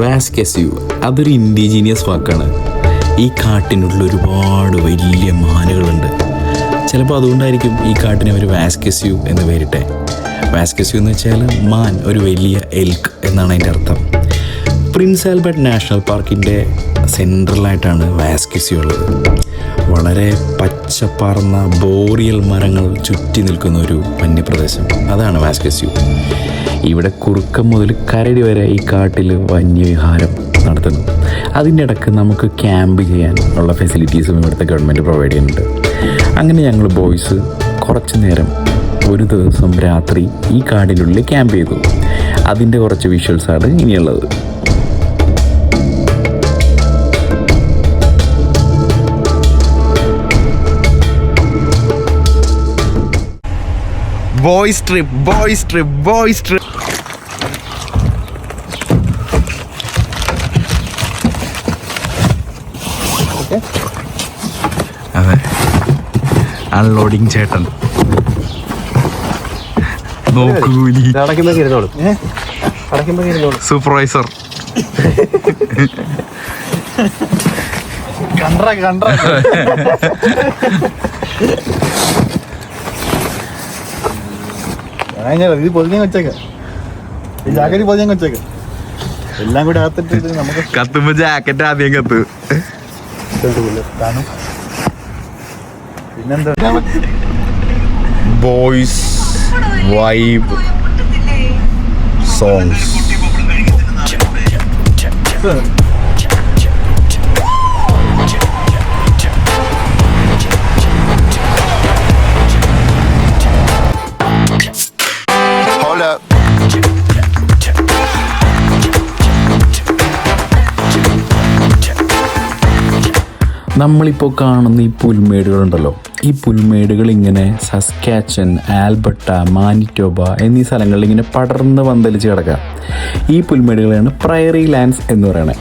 വാസ്കസ്യൂ അതൊരു ഇൻഡിജീനിയസ് വാക്കാണ്. ഈ കാട്ടിനുള്ളിൽ ഒരുപാട് വലിയ മാനുകളുണ്ട്. ചിലപ്പോൾ അതുകൊണ്ടായിരിക്കും ഈ കാട്ടിനെ അവർ വാസ്കസ്യൂ എന്ന് പേരിട്ടെ. വാസ്കസ്യൂ എന്ന് വെച്ചാൽ മാൻ, ഒരു വലിയ എൽക്ക് എന്നാണ് അതിൻ്റെ അർത്ഥം. പ്രിൻസ് ആൽബർട്ട് നാഷണൽ പാർക്കിൻ്റെ സെൻട്രലായിട്ടാണ് വാസ്കസ്യൂ ഉള്ളത്. വളരെ പച്ചപ്പാർന്ന ബോറിയൽ മരങ്ങൾ ചുറ്റി നിൽക്കുന്ന ഒരു വന്യപ്രദേശം, അതാണ് വാസ്കസ്യൂ. ഇവിടെ കുറുക്കം മുതൽ കരടി വരെ ഈ കാട്ടിൽ വന്യവിഹാരം നടത്തുന്നു. അതിൻ്റെ ഇടയ്ക്ക് നമുക്ക് ക്യാമ്പ് ചെയ്യാൻ ഉള്ള ഫെസിലിറ്റീസും ഇവിടുത്തെ ഗവൺമെൻറ് പ്രൊവൈഡ് ചെയ്യുന്നുണ്ട്. അങ്ങനെ ഞങ്ങൾ ബോയ്സ് കുറച്ച് നേരം ഒരു ദിവസം രാത്രി ഈ കാടിനുള്ളിൽ ക്യാമ്പ് ചെയ്തു. അതിൻ്റെ കുറച്ച് വിഷ്വൽസാണ് ഇനിയുള്ളത്. Boys trip, boys trip, boys trip. അതെ, അൺലോഡിങ് ചേട്ടൻ നോക്കൂലി സൂപ്പർവൈസർ. ഇത് പൊതിഞ്ഞ വെച്ചേക്ക, ഈ ജാക്കറ്റ് പൊതിഞ്ഞ വെച്ചേക്ക, എല്ലാം കൂടി അകത്തിട്ട് നമുക്ക് കത്തുമ്പോ ജാക്കറ്റ് ആദ്യം കത്ത്. പിന്നെന്താ ബോയ്സ് വൈബ് സോങ്സ്. നമ്മളിപ്പോൾ കാണുന്ന ഈ പുൽമേടുകളുണ്ടല്ലോ, ഈ പുൽമേടുകൾ ഇങ്ങനെ സസ്കാച്ചൻ, ആൽബർട്ട, മാനിറ്റോബ എന്നീ സ്ഥലങ്ങളിൽ ഇങ്ങനെ പടർന്ന് പന്തലിച്ച് കിടക്കുക. ഈ പുൽമേടുകളാണ് പ്രയറി ലാൻഡ്സ് എന്ന് പറയുന്നത്.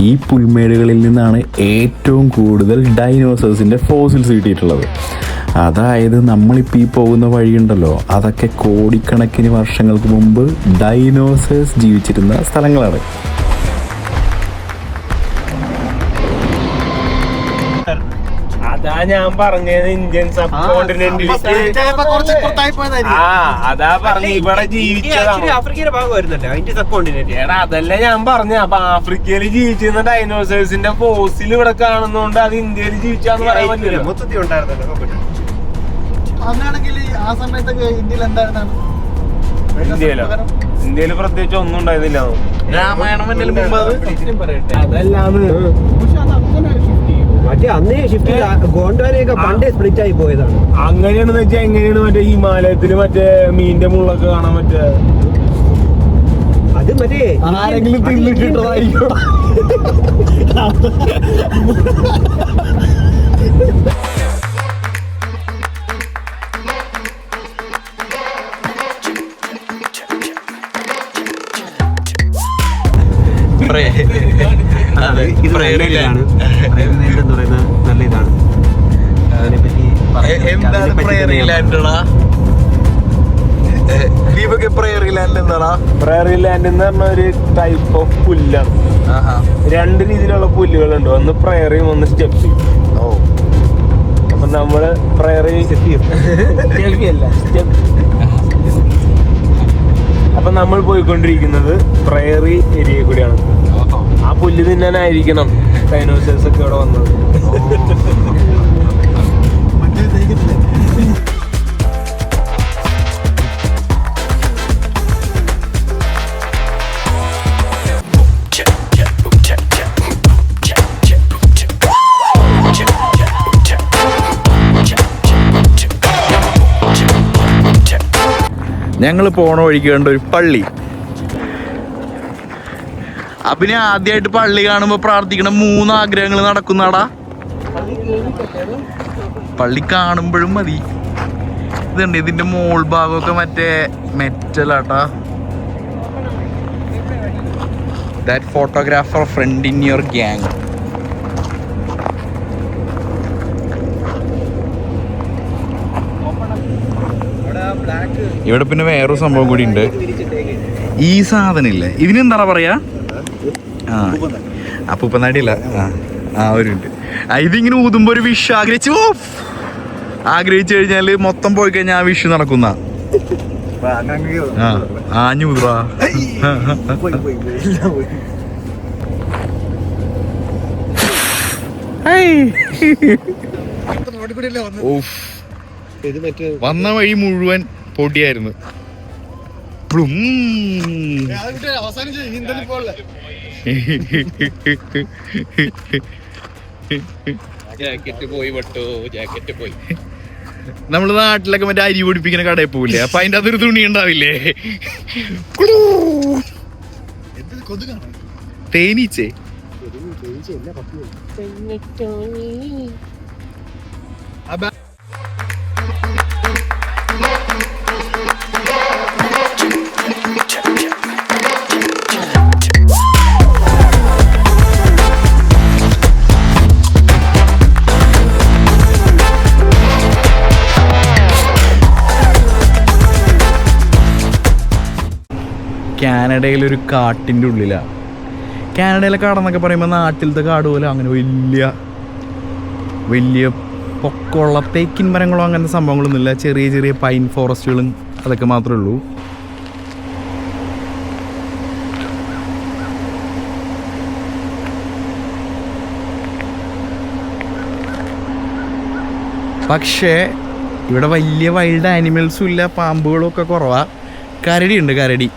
ഈ പുൽമേടുകളിൽ നിന്നാണ് ഏറ്റവും കൂടുതൽ ഡൈനോസേഴ്സിൻ്റെ ഫോസിൽസ് കിട്ടിയിട്ടുള്ളത്. അതായത് നമ്മളിപ്പോൾ ഈ പോകുന്ന വഴിയുണ്ടല്ലോ, അതൊക്കെ കോടിക്കണക്കിന് വർഷങ്ങൾക്ക് മുമ്പ് ഡൈനോസേഴ്സ് ജീവിച്ചിരുന്ന സ്ഥലങ്ങളാണ്. ഞാൻ പറഞ്ഞത് ഇന്ത്യൻ സബ് കോണ്ടിനെന്റിൽ അതാ പറഞ്ഞ ഇവിടെ ജീവിച്ചതാണ്. ആഫ്രിക്കയുടെ ഭാഗം വരുന്നുണ്ട് അതിന്റെ സബ് കോണ്ടിനെന്റ്. എടാ അതല്ല ഞാൻ പറഞ്ഞ. അപ്പൊ ആഫ്രിക്കയിൽ ജീവിച്ചിരുന്ന ഡൈനോസേഴ്സിന്റെ ഫോസിൽ ഇവിടെ കാണുന്നോണ്ട് അത് ഇന്ത്യയിൽ ജീവിച്ചാന്ന് പറയാൻ പറ്റില്ല. മൊത്തത്തിൽ ഉണ്ടായിരുന്നല്ലോ. അങ്ങനെയാണെങ്കിൽ ആ സമയത്തൊക്കെ ഇന്ത്യയിൽ എന്തായിരുന്നു? ഇന്ത്യയിൽ പ്രത്യേകിച്ച് ഒന്നും ഉണ്ടായിരുന്നില്ല. രാമായണം അതല്ലാന്ന് മറ്റേ അന്നേ ഷിഫ്റ്റ് ഗോണ്ടോലയൊക്കെ പണ്ടേ സ്പ്ലിറ്റ് ആയി പോയതാണ്. അങ്ങനെയാണെന്ന് വെച്ചാൽ എങ്ങനെയാണ് മറ്റേ ഹിമാലയത്തില് മറ്റേ മീനിന്റെ മുള്ളൊക്കെ കാണാൻ പറ്റുക? അത് മറ്റേ ആരെങ്കിലും തിന്നിട്ടിട്ടതായിരിക്കും. നല്ല ഇതാണ്. അതിനെപ്പറ്റി പ്രയറി ലാൻഡ് എന്താടാ? പ്രയറി ലാൻഡ് എന്ന് പറഞ്ഞ ഒരു ടൈപ്പ് ഓഫ് പുല്ലാണ്. രണ്ട് രീതിയിലുള്ള പുല്ലുകളുണ്ട്, ഒന്ന് പ്രയറിയും ഒന്ന് സ്റ്റെപ്പി. അപ്പൊ നമ്മള് പ്രയറി അപ്പൊ നമ്മൾ പോയിക്കൊണ്ടിരിക്കുന്നത് പ്രയറി ഏരിയയിൽ കൂടിയാണ്. ആ പുല്ല് തിന്നാനായിരിക്കണം ഡൈനോസേഴ്സ് ഒക്കെ ഇവിടെ വന്നത്. ഞങ്ങൾ പോണ വഴിക്ക് കണ്ട ഒരു പള്ളി. അപ്പൊ ഞാൻ ആദ്യമായിട്ട് പള്ളി കാണുമ്പോ പ്രാർത്ഥിക്കണ 3 ആഗ്രഹങ്ങൾ നടക്കുന്നാടാ. പള്ളി കാണുമ്പോഴും മതി. ഇതുണ്ട്, ഇതിന്റെ മോൾ ഭാഗമൊക്കെ മറ്റേ മെറ്റലാട്ടാ. That photographer friend in your gang. ഇവിടെ പിന്നെ വേറൊരു സംഭവം കൂടി ഉണ്ട്. ഈ സാധനം ഇല്ലേ, ഇതിനെന്താ പറയാ? അപ്പൂപ്പനാടിയല്ല, ഒരു ഉണ്ട്. ഇതിങ്ങനെ ഊതുമ്പോ ഒരു വിഷ് ആഗ്രഹിച്ചു കഴിഞ്ഞാല് മൊത്തം പോയി കഴിഞ്ഞാൽ ആ വിഷ് നടക്കുന്ന ആഞ്ഞൂറാ. വന്ന വഴി മുഴുവൻ പൊടിയായിരുന്നു. നമ്മള് നാട്ടിലൊക്കെ മറ്റേ അരി പൊടിപ്പിക്കുന്ന കടയിൽ പോവില്ലേ, അപ്പൊ അതിന്റെ അതൊരു തുണി ഉണ്ടാവില്ലേ, തേനീച്ചേ. കാനഡയിലൊരു കാട്ടിൻ്റെ ഉള്ളിലാണ്. കാനഡയിലെ കാടെന്നൊക്കെ പറയുമ്പോൾ നാട്ടിലത്തെ കാട് പോലെ അങ്ങനെ വലിയ പൊക്കമുള്ള തേക്കിൻ മരങ്ങളോ അങ്ങനത്തെ സംഭവങ്ങളൊന്നുമില്ല. ചെറിയ ചെറിയ പൈൻ ഫോറസ്റ്റുകളും അതൊക്കെ മാത്രമേ ഉള്ളൂ. പക്ഷേ ഇവിടെ വലിയ വൈൽഡ് ആനിമൽസും ഇല്ല, പാമ്പുകളും ഒക്കെ കുറവാണ്. കരടിയുണ്ട്, കരടി.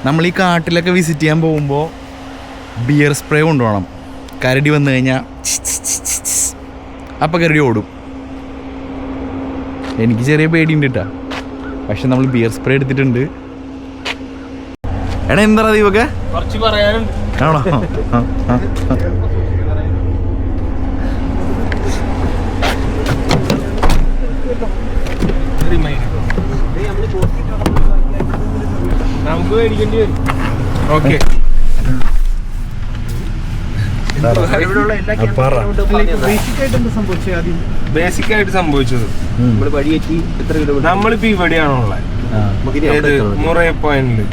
നമ്മൾ ഈ കാട്ടിലൊക്കെ വിസിറ്റ് ചെയ്യാൻ പോകുമ്പോൾ ബിയർ സ്പ്രേ കൊണ്ടുപോകണം. കരടി വന്നു കഴിഞ്ഞാൽ അപ്പം കരടി ഓടും. എനിക്ക് ചെറിയ പേടിയുണ്ട് കേട്ടോ, പക്ഷെ നമ്മൾ ബിയർ സ്പ്രേ എടുത്തിട്ടുണ്ട്. എടാ എന്താ ദീപൊക്കെ കുറച്ച് പറയാനുണ്ട്. ആണോ? നമുക്ക് മേടിക്കേണ്ടി വരും. ഓക്കെ, ബേസിക് ആയിട്ട് സംഭവിച്ചത് നമ്മളിപ്പോ ഇവിടെയാണുള്ളത്. മുറേ പോയിന്റില്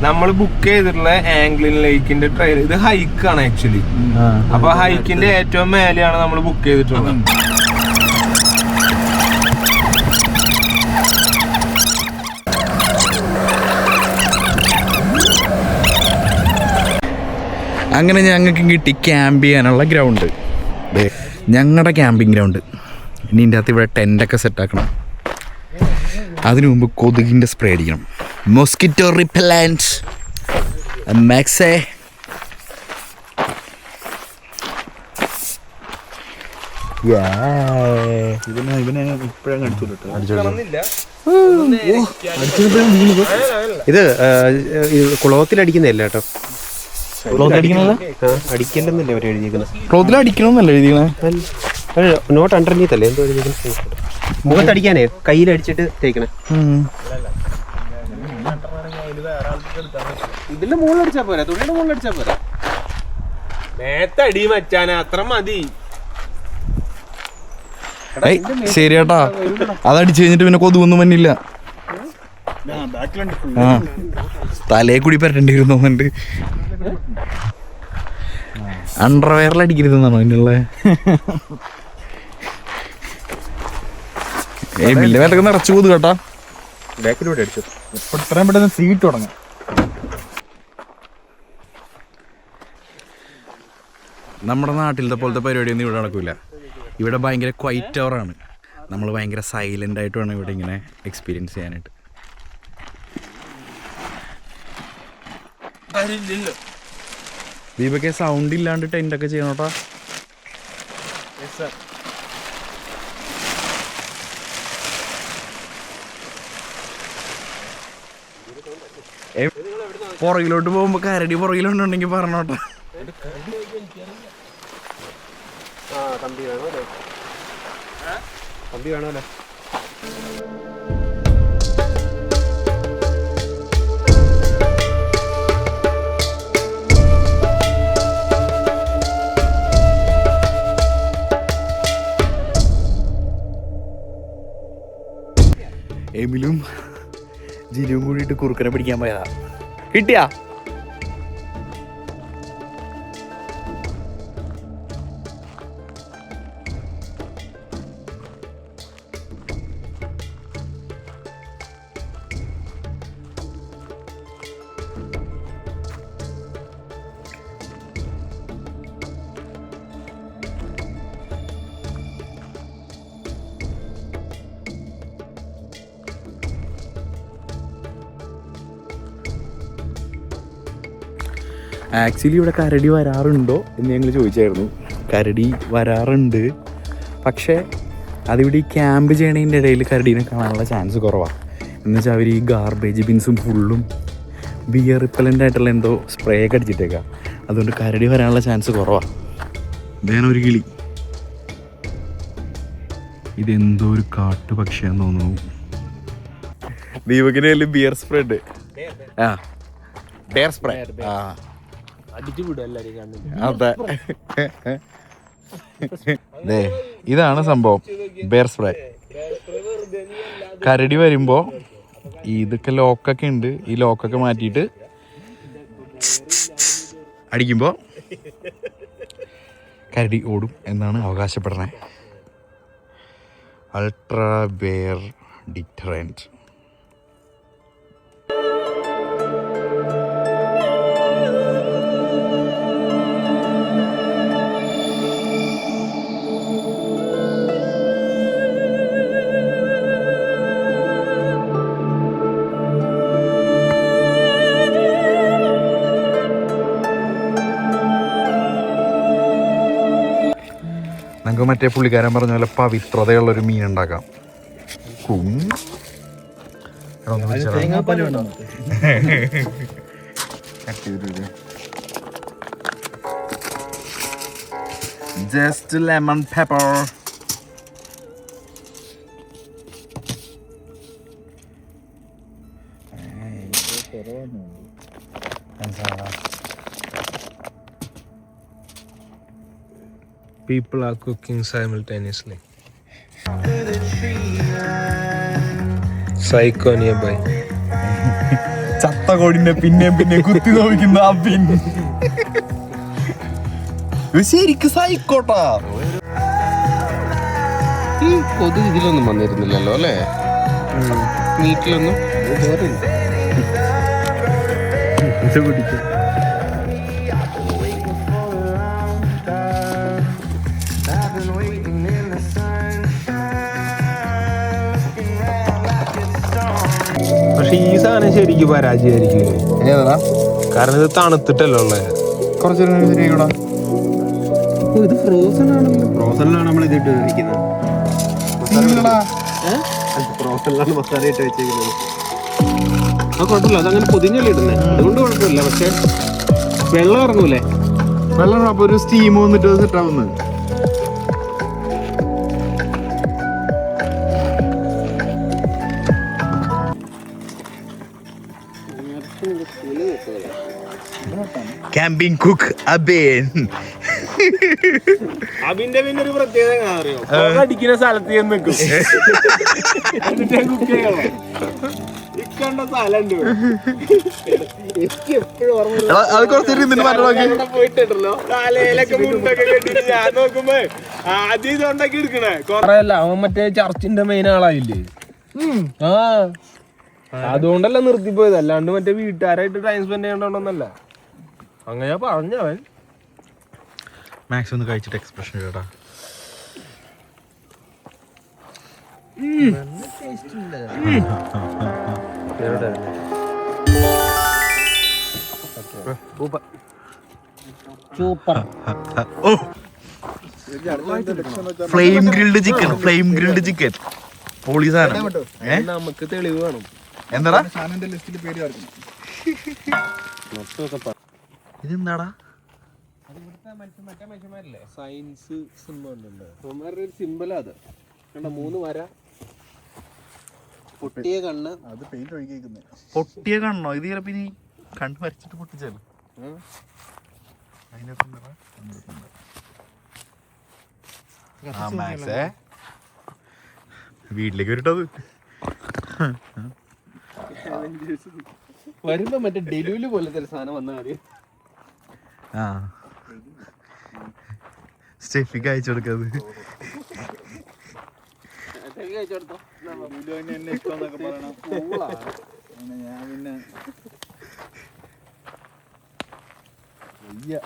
നമ്മൾ ബുക്ക് ചെയ്തിട്ടുള്ള ആംഗ്ലിൻ ലേക്കിന്റെ ട്രെയിൻ. ഇത് ഹൈക്കാണ് ആക്ച്വലി. അപ്പൊ ഹൈക്കിന്റെ ഏറ്റവും മേലെയാണ് നമ്മൾ ബുക്ക് ചെയ്തിട്ടുള്ളത്. അങ്ങനെ ഞങ്ങൾക്ക് കിട്ടി ക്യാമ്പ് ചെയ്യാനുള്ള ഗ്രൗണ്ട്. ഞങ്ങളുടെ ക്യാമ്പിങ് ഗ്രൗണ്ട്. ഇനി ഇതിൻ്റെ അകത്ത് ഇവിടെ ടെൻ്റൊക്കെ സെറ്റാക്കണം. അതിനു മുമ്പ് കൊതുകിൻ്റെ സ്പ്രേ അടിക്കണം. മോസ്കിറ്റോ റിപ്പലൻറ്റ് മാക്സേ. ഇത് കുളത്തിലടിക്കുന്നതല്ല കേട്ടോ, അടിക്കല്ലെന്നല്ലേ അവർ എഴുതിയിരിക്കുന്നത്. ക്ലോത്തിലടിക്കണമെന്നല്ല എഴുതിക്കണേ. നോട്ട് അണ്ടർനീത്ത് അല്ലേ എന്തോ എഴുതിയിരിക്കുന്നത്. മുഖത്തടിക്കാനേ കയ്യിലടിച്ചിട്ട് തേക്കണേ. ഇതിന്റെ മുകളിലടിച്ചാ പോരാ, തുണിയുടെ മുകളിലടിച്ചാ പോരാ. മേത്തടി മച്ചാന, അത്ര മതി. ശരി ചേട്ടാ, അതടിച്ചു കഴിഞ്ഞിട്ട് പിന്നെ കൊതുകൊന്നും മഞ്ഞില്ല. തലയെ കൂടി പരട്ടേണ്ടി വരും തോന്നുന്നുണ്ട്. അണ്ടർവെയറിലടിക്കരുതെന്നാണോ അതിനുള്ള? വലിയ വിലക്ക് നിറച്ചു കൊതു കേട്ടാ. ബാക്കിലൂടെ അടിച്ചു. ഇത്രയും പെട്ടെന്ന് സീറ്റ് തുടങ്ങാം. നമ്മുടെ നാട്ടിലത്തെ പോലത്തെ പരിപാടിയൊന്നും ഇവിടെ നടക്കില്ല. ഇവിടെ ഭയങ്കര ക്വൈറ്റ് അവറാണ്. നമ്മൾ ഭയങ്കര സൈലൻ്റ് ആയിട്ട് വേണം ഇവിടെ ഇങ്ങനെ എക്സ്പീരിയൻസ് ചെയ്യാനായിട്ട്. ദീപക്കെ സൗണ്ട് ഇല്ലാണ്ട് ടെൻ്റൊക്കെ ചെയ്യണോട്ടാ. പുറകിലോട്ട് പോകുമ്പോ കരടി പുറകിലുണ്ടെങ്കിൽ പറഞ്ഞോട്ടാ. കമ്പി വേണമല്ലോ. കമ്പി വേണമല്ലോ. എമിലും ജിനുവും കൂടിയിട്ട് കുറുക്കനെ പിടിക്കാൻ പോയതാ. കിട്ടിയാ? ആക്ച്വലി ഇവിടെ കരടി വരാറുണ്ടോ എന്ന് ഞങ്ങൾ ചോദിച്ചായിരുന്നു. കരടി വരാറുണ്ട്, പക്ഷേ അതിവിടെ ഈ ക്യാമ്പ് ചെയ്യണതിൻ്റെ ഇടയിൽ കരടീനെ കാണാനുള്ള ചാൻസ് കുറവാണ്. എന്നുവെച്ചാൽ അവർ ഈ ഗാർബേജ് ബിൻസും ഫുള്ളും ബിയർ റിപ്പലൻ്റ് ആയിട്ടുള്ള എന്തോ സ്പ്രേ ഒക്കെ അടിച്ചിട്ടേക്കാം. അതുകൊണ്ട് കരടി വരാനുള്ള ചാൻസ് കുറവാണ്. ഇതേനൊരു കിളി. ഇതെന്തോ ഒരു കാട്ടുപക്ഷിയാന്ന് തോന്നുന്നു. ദീപകിന് ബിയർ സ്പ്രെഡ്. ആ, ബിയർ സ്പ്രേ. ആ, അടിച്ചു വിടും എല്ലാവരും കണ്ടിട്ട്. അതെ, ഇതാണ് സംഭവം. Bear spray. കരടി വരുമ്പോ ഇതൊക്കെ ലോക്കൊക്കെ ഉണ്ട്, ഈ ലോക്കൊക്കെ മാറ്റിയിട്ട് അടിക്കുമ്പോ കരടി ഓടും എന്നാണ് അവകാശപ്പെടുന്നത്. Ultra bear deterrent. നമുക്ക് മറ്റേ പുള്ളിക്കാരൻ പറഞ്ഞ പോലെ പവിത്രതയുള്ളൊരു മീൻ ഉണ്ടാക്കാം. Just lemon pepper. People are cooking simultaneously. Psycho nearby. ചത്ത കോടിനെ പിന്നെയും കുത്തി നോക്കുന്ന ആ പിൻ ശരിക്കും സൈക്കോട്ടാ. ഈ കൊതു ഇതിലൊന്നും വന്നിരുന്നില്ലല്ലോ അല്ലേ? മീറ്റിലൊന്നും പിടിക്കും. പക്ഷെ ഈ സാധനം ശരിക്കും പരാജയമായിരിക്കും. ഏതാ? കാരണം ഇത് തണുത്തിട്ടല്ലോ ഉള്ളത്. കുറച്ച് ഇത് ഫ്രോസൺ ആണല്ലോ. ഫ്രോസണിലാണ് നമ്മൾ ഇതിട്ട് വെക്കുന്നത്. ഫ്രോസണിലാണ് മസാല ഇട്ട് വെച്ചേക്കുന്നത്. ആ കുഴപ്പമില്ല, അതങ്ങനെ പൊതിഞ്ഞല്ലേ ഇടുന്നത്, അതുകൊണ്ട് കുഴപ്പമില്ല. പക്ഷെ വെള്ളം ഇറങ്ങൂലേ? വെള്ളം അപ്പൊ ഒരു സ്റ്റീം വന്നിട്ട് സെറ്റ് ആവുന്നത്. Camping cook oven. അതിന്റെ പിന്നെ ഒരു പ്രത്യേകത അറിയോ? അടിക്കുന്ന സ്ഥലത്ത് ഞാൻ നിൽക്കും. കുക്ക് ചെയ്യണം. ഇക്കണ്ട സ്ഥലമുണ്ട് അത് കുറച്ച് പോയിട്ടുണ്ടല്ലോ. തലയിലൊക്കെ മുണ്ടൊക്കെ കെട്ടിട്ട് ഞാൻ നോക്കുമ്പോ ആദ്യം ഇതുണ്ടാക്കി എടുക്കണേ. കൊറേയല്ല, അവൻ മറ്റേ ചർച്ചിന്റെ മെയിൻ ആളായില്ലേ? ആ, അതുകൊണ്ടല്ല നിർത്തിപ്പോയത്, അല്ലാണ്ട് മറ്റേ വീട്ടുകാരായിട്ട് ടൈം സ്പെൻഡ് ചെയ്യണ്ടോന്നല്ല. അങ്ങനെ പറഞ്ഞവൻ. മാക്സ് ഒന്ന് കഴിച്ചിട്ട് എക്സ്പ്രഷൻ കേട്ടാ. Super. Flame grilled chicken, flame grilled chicken പോളീസാണ്. നമുക്ക് തെളിവ് വേണം. എന്താടാ ലിസ്റ്റിൽ പേര് ചേർക്കണം. ഇതെന്താടാ? സയൻസ് ഒരു സിമ്പിളാ അത് കണ്ട 3 വര പൊട്ടിയ കണ്ണ് അത് പെയിന്റ് ഒഴുകിയിരിക്കുന്നത്. പൊട്ടിയ കണ്ണോ ഇത്? ചിലപ്പോ ഇനി കണ്ണ് വരച്ചിട്ട് പൊട്ടിച്ചാലോ? വീട്ടിലേക്ക് വരട്ടത് വരുമ്പോ മറ്റേ ഡെലിവറി പോലത്തെ ഒരു സാധനം വന്നാൽ മതി. സ്റ്റെഫിക്ക് അയച്ചു കൊടുക്കത്. എന്നെ ഇഷ്ടമെന്നൊക്കെ പറയണം. ഞാൻ പിന്നെ വയ്യ.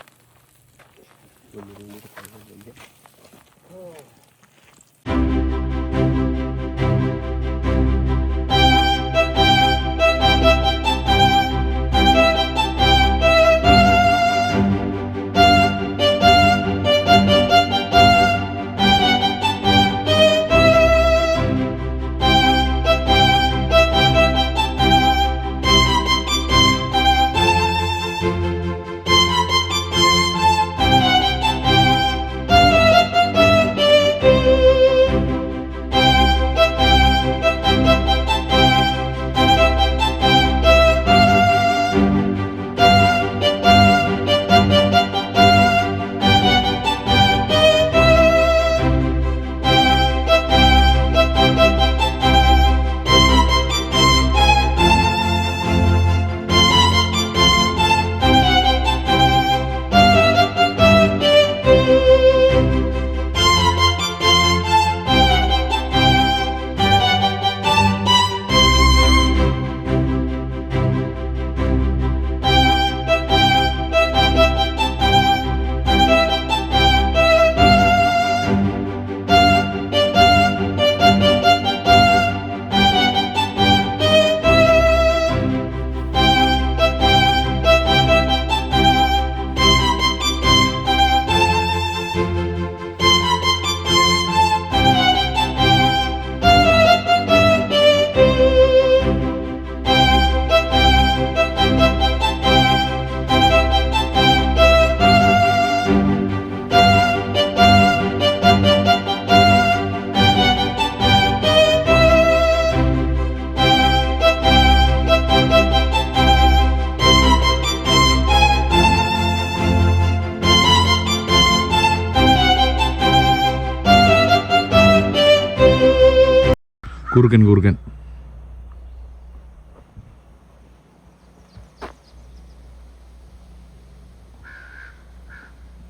കുറുക്കൻ കുറുക്കൻ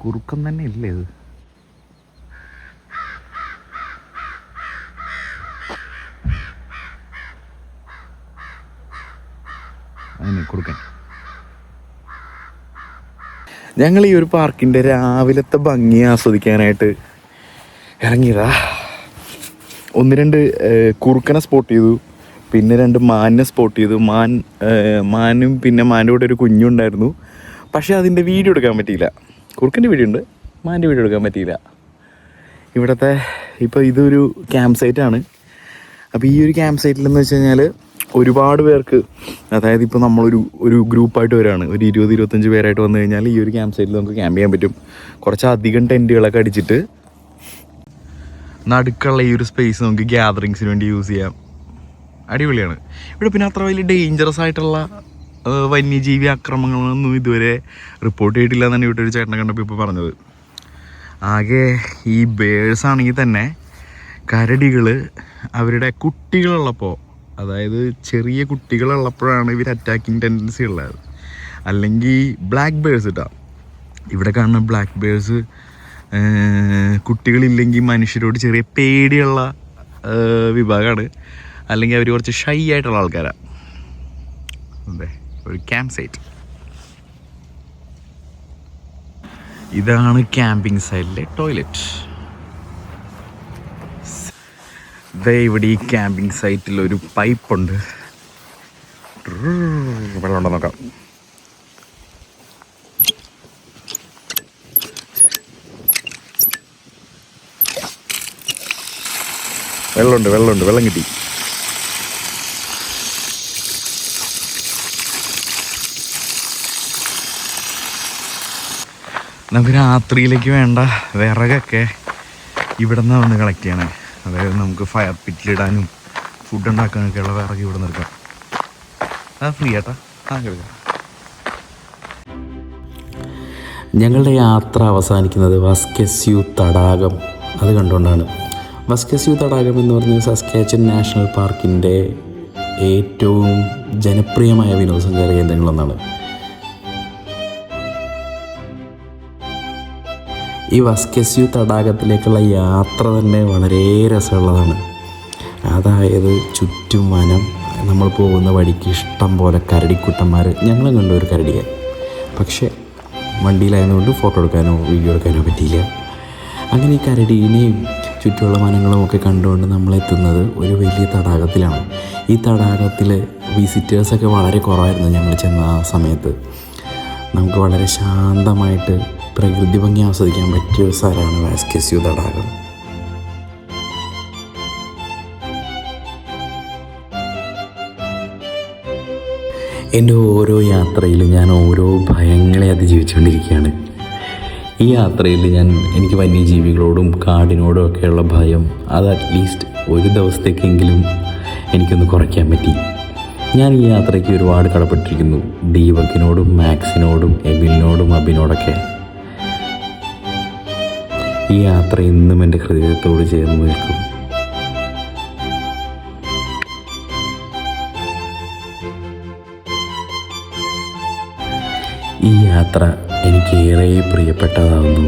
കുറുക്കൻ തന്നെ ഇല്ലേ ഇത്? അതിനെ കുറുക്കൻ. ഞങ്ങൾ ഈ ഒരു പാർക്കിൻ്റെ രാവിലത്തെ ഭംഗി ആസ്വദിക്കാനായിട്ട് ഇറങ്ങിയതാ. 1-2 കുറുക്കനെ സ്പോട്ട് ചെയ്തു, പിന്നെ 2 മാനിനെ സ്പോട്ട് ചെയ്തു. മാനും പിന്നെ മാൻ്റെ കൂടെ ഒരു കുഞ്ഞുണ്ടായിരുന്നു. പക്ഷേ അതിൻ്റെ വീഡിയോ എടുക്കാൻ പറ്റിയില്ല. കുറുക്കൻ്റെ വീഡിയോ ഉണ്ട്, മാൻ്റെ വീഡിയോ എടുക്കാൻ പറ്റിയില്ല. ഇവിടുത്തെ ഇപ്പോൾ ഇതൊരു ക്യാമ്പ് സൈറ്റാണ്. അപ്പോൾ ഈ ഒരു ക്യാമ്പ് സൈറ്റിലെന്ന് വെച്ച് കഴിഞ്ഞാൽ ഒരുപാട് പേർക്ക്, അതായത് ഇപ്പോൾ നമ്മളൊരു ഗ്രൂപ്പായിട്ട് വരികയാണ്, ഒരു 20-25 പേരായിട്ട് വന്നു കഴിഞ്ഞാൽ ഈ ഒരു ക്യാമ്പ് സൈറ്റിൽ നമുക്ക് ക്യാമ്പ് ചെയ്യാൻ പറ്റും. കുറച്ചധികം ടെൻറ്റുകളൊക്കെ അടിച്ചിട്ട് നടുക്കുള്ള ഈ ഒരു സ്പേസ് നമുക്ക് ഗ്യാതറിങ്സിന് വേണ്ടി യൂസ് ചെയ്യാം. അടിപൊളിയാണ്. ഇവിടെ പിന്നെ അത്ര വലിയ ഡേഞ്ചറസ് ആയിട്ടുള്ള വന്യജീവി ആക്രമണങ്ങളൊന്നും ഇതുവരെ റിപ്പോർട്ട് ചെയ്തിട്ടില്ല എന്നാണ് ഇവിടെ ഒരു ചേട്ടനെ കണ്ടപ്പോൾ ഇപ്പോൾ പറഞ്ഞത്. ആകെ ഈ ബേഴ്സ് ആണെങ്കിൽ തന്നെ കരടികൾ അവരുടെ കുട്ടികളുള്ളപ്പോൾ, അതായത് ചെറിയ കുട്ടികളുള്ളപ്പോഴാണ് ഇവർ അറ്റാക്കിങ് ടെൻഡൻസി ഉള്ളത്. അല്ലെങ്കിൽ ബ്ലാക്ക് ബേഴ്സ് ഇട്ടാ, ഇവിടെ കാണുന്ന ബ്ലാക്ക് ബേഴ്സ് കുട്ടികളില്ലെങ്കിൽ മനുഷ്യരോട് ചെറിയ പേടിയുള്ള വിഭാഗമാണ്. അല്ലെങ്കിൽ അവർ കുറച്ച് ഷൈ ആയിട്ടുള്ള ആൾക്കാരാണ്. അതെ, ഒരു ക്യാമ്പ് സൈറ്റ്. ഇതാണ് ക്യാമ്പിംഗ് സൈറ്റിലെ ടോയ്ലറ്റ്. ഇവിടെ ഈ ക്യാമ്പിംഗ് സൈറ്റിൽ ഒരു പൈപ്പുണ്ട്. വെള്ളം ഉണ്ടോ നോക്കാം. വെള്ളമുണ്ട്, വെള്ളം കിട്ടി. നമുക്ക് രാത്രിയിലേക്ക് വേണ്ട വിറകൊക്കെ ഇവിടെ നിന്ന് വന്ന് കളക്ട് ചെയ്യണേ. അതായത് നമുക്ക് ഫയർ പിറ്റിലിടാനും ഫുഡ് ഉണ്ടാക്കാനൊക്കെയുള്ള വിറക് ഇവിടെ നിന്ന് എടുക്കാം. അത് ഫ്രീ ആട്ടാ, എടുക്കാം. ഞങ്ങളുടെ യാത്ര അവസാനിക്കുന്നത് വസ്കെസ്യൂ തടാകം അത് കണ്ടുകൊണ്ടാണ്. വസ്കെസ്യൂ തടാകം എന്ന് പറഞ്ഞാൽ സസ്കാച്ചൻ നാഷണൽ പാർക്കിൻ്റെ ഏറ്റവും ജനപ്രിയമായ വിനോദസഞ്ചാര കേന്ദ്രങ്ങളൊന്നാണ്. ഈ വസ്കെസ്യൂ തടാകത്തിലേക്കുള്ള യാത്ര തന്നെ വളരെ രസമുള്ളതാണ്. അതായത് ചുറ്റും വനം, നമ്മൾ പോകുന്ന വഴിക്ക് ഇഷ്ടം പോലെ കരടിക്കുട്ടന്മാർ. ഞങ്ങളും കണ്ടു ഒരു കരടിയെ, പക്ഷേ വണ്ടിയിലായതുകൊണ്ട് ഫോട്ടോ എടുക്കാനോ വീഡിയോ എടുക്കാനോ പറ്റിയില്ല. അങ്ങനെ ഈ കരടീനെയും ചുറ്റുമുള്ള വനങ്ങളും ഒക്കെ കണ്ടുകൊണ്ട് നമ്മളെത്തുന്നത് ഒരു വലിയ തടാകത്തിലാണ്. ഈ തടാകത്തിൽ വിസിറ്റേഴ്സൊക്കെ വളരെ കുറവായിരുന്നു ഞങ്ങൾ ചെന്ന ആ സമയത്ത്. നമുക്ക് വളരെ ശാന്തമായിട്ട് പ്രകൃതി ഭംഗി ആസ്വദിക്കാൻ പറ്റിയ ഒരു സ്ഥലമാണ് വാസ്കെസ്യൂ തടാകം. എൻ്റെ ഓരോ യാത്രയിലും ഞാൻ ഓരോ ഭയങ്ങളെ അതിജീവിച്ചുകൊണ്ടിരിക്കുകയാണ്. ഈ യാത്രയിൽ എനിക്ക് വന്യജീവികളോടും കാടിനോടും ഒക്കെയുള്ള ഭയം അത് അറ്റ്ലീസ്റ്റ് ഒരു ദിവസത്തേക്കെങ്കിലും എനിക്കൊന്ന് കുറയ്ക്കാൻ പറ്റി. ഞാൻ ഈ യാത്രയ്ക്ക് ഒരുപാട് കടപ്പെട്ടിരിക്കുന്നു. ദീപകിനോടും മാക്സിനോടും എമിലിനോടും അബിനോടൊക്കെ. ഈ യാത്ര ഇന്നും എൻ്റെ ഹൃദയത്തോട് ചേർന്ന് നിൽക്കും. ഈ യാത്ര എനിക്കേറെ പ്രിയപ്പെട്ടതാകുന്നു.